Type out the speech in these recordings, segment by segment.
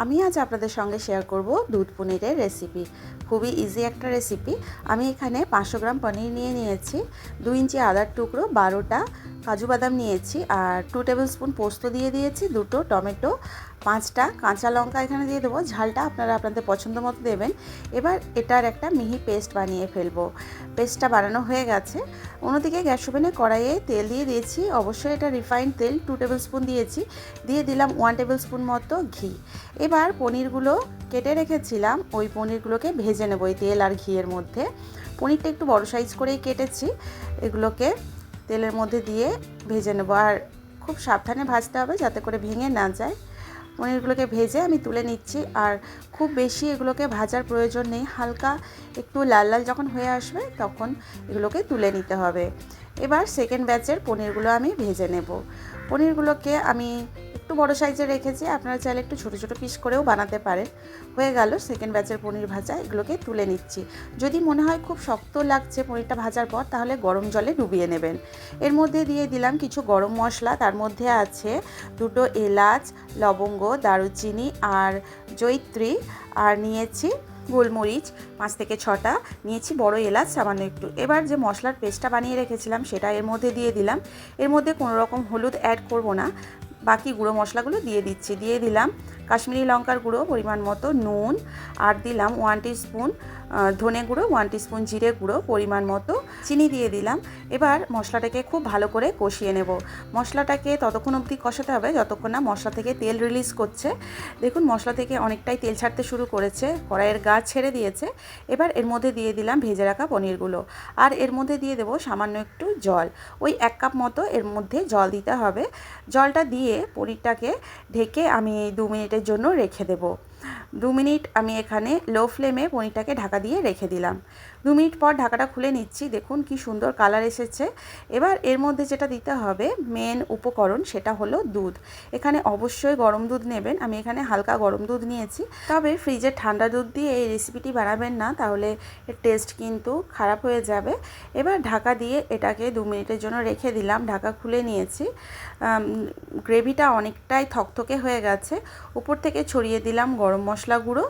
আমি আজ আপনাদের সঙ্গে শেয়ার করব দুধ পনিরের রেসিপি। খুবই ইজি একটা রেসিপি। আমি এখানে 500 গ্রাম পনির নিয়েছি, 2 ইঞ্চি আদার টুকরো, 12টা কাজু বাদাম নিয়েছি, আর 2 টেবিল স্পুন পোস্ত দিয়ে দিয়েছি, 2টো টমেটো, 5টা কাঁচা লঙ্কা এখানে দিয়ে দেবো। ঝালটা আপনারা আপনাদের পছন্দ মতো দেবেন। এবার এটার একটা মিহি পেস্ট বানিয়ে ফেলবো। পেস্টটা বানানো হয়ে গেছে। অন্যদিকে গ্যাস ওভেনে কড়াইয়ে তেল দিয়ে দিয়েছি। অবশ্যই এটা রিফাইন্ড তেল, 2 টেবিল স্পুন দিয়েছি। দিয়ে দিলাম 1 টেবিল স্পুন মতো ঘি। এবার পনিরগুলো কেটে রেখেছিলাম, ওই পনিরগুলোকে ভেজে নেব এই তেল আর ঘিয়ের মধ্যে। পনিরটা একটু বড় সাইজ করেই কেটেছি। এগুলোকে তেলের মধ্যে দিয়ে ভেজে নেব, আর খুব সাবধানে ভাজতে হবে যাতে করে ভেঙে না যায়। পনিরগুলোকে ভেজে আমি তুলে নিচ্ছি, আর খুব বেশি এগুলোকে ভাজার প্রয়োজন নেই। হালকা একটু লাল লাল যখন হয়ে আসবে তখন এগুলোকে তুলে নিতে হবে। এবার সেকেন্ড ব্যাচের পনিরগুলো আমি ভেজে নেব। পনিরগুলোকে আমি একটু বড় সাইজে রেখেছি, আপনারা চাইলে একটু ছোটো ছোটো পিস করেও বানাতে পারেন। হয়ে গেল সেকেন্ড ব্যাচের পনির ভাজা। এগুলোকে তুলে নিচ্ছি। যদি মনে হয় খুব শক্ত লাগছে পনিরটা ভাজার পর, তাহলে গরম জলে ডুবিয়ে নেবেন। এর মধ্যে দিয়ে দিলাম কিছু গরম মশলা। তার মধ্যে আছে 2টো এলাচ, লবঙ্গ, দারুচিনি আর জয়িত্রী, আর নিয়েছি গোলমরিচ 5 থেকে 6টা, নিয়েছি বড় এলাচ সামান্য একটু। এবার যে মশলার পেস্টটা বানিয়ে রেখেছিলাম সেটা এর মধ্যে দিয়ে দিলাম। এর মধ্যে কোনো রকম হলুদ অ্যাড করব না, বাকি গুঁড়ো মশলাগুলো দিয়ে দিচ্ছি। দিয়ে দিলাম কাশ্মীরি লঙ্কার গুঁড়ো পরিমাণ মতো, নুন, আর দিলাম 1 টিস্পুন ধনে গুঁড়ো, 1 টিস্পুন জিরে গুঁড়ো পরিমাণ মতো, চিনি দিয়ে দিলাম। এবার মশলাটাকে খুব ভালো করে কষিয়ে নেব। মশলাটাকে ততক্ষণ অবধি কষাতে হবে যতক্ষণ না মশলা থেকে তেল রিলিজ করছে। দেখুন মশলা থেকে অনেকটাই তেল ছাড়তে শুরু করেছে, কড়াইয়ের গা ছেড়ে দিয়েছে। এবার এর মধ্যে দিয়ে দিলাম ভেজে রাখা পনিরগুলো, আর এর মধ্যে দিয়ে দেবো সামান্য একটু জল। ওই 1 কাপ মতো এর মধ্যে জল দিতে হবে। জলটা দিয়ে পনিরটাকে ঢেকে আমি 2 মিনিটের জন্য রেখে দেবো। 2 মিনিট আমি এখানে লো ফ্লেমে পনিরটাকে ঢাকা দিয়ে রেখে দিলাম। 2 মিনিট পর ঢাকাটা খুলে নিচ্ছি। দেখুন কি সুন্দর কালার এসেছে। এবার এর মধ্যে যেটা দিতে হবে মেন উপকরণ, সেটা হলো দুধ। এখানে অবশ্যই গরম দুধ নেবেন। আমি এখানে হালকা গরম দুধ নিয়েছি। তবে ফ্রিজের ঠান্ডা দুধ দিয়ে এই রেসিপিটি বানাবেন না, তাহলে এর টেস্ট কিন্তু খারাপ হয়ে যাবে। এবার ঢাকা দিয়ে এটাকে 2 মিনিটের জন্য রেখে দিলাম। ঢাকা খুলে নিয়েছি। গ্রেভিটা অনেকটাই থকথকে হয়ে গেছে। উপর থেকে ছড়িয়ে দিলাম গরম মশলা গুঁড়ো,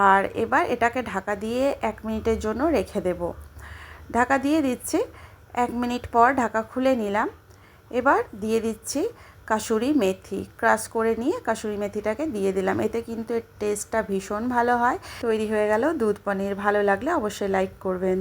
আর এবার এটাকে ঢাকা দিয়ে 1 মিনিটের জন্য রেখে দেব। ঢাকা দিয়ে দিচ্ছি। 1 মিনিট পর ঢাকা খুলে নিলাম। এবার দিয়ে দিচ্ছি কাসুরি মেথি। ক্রাশ করে নিয়ে কাসুরি মেথিটাকে দিয়ে দিলাম। এতে কিন্তু এর টেস্টটা ভীষণ ভালো হয়। তৈরি হয়ে গেল দুধ পনির। ভালো লাগলে অবশ্যই লাইক করবেন।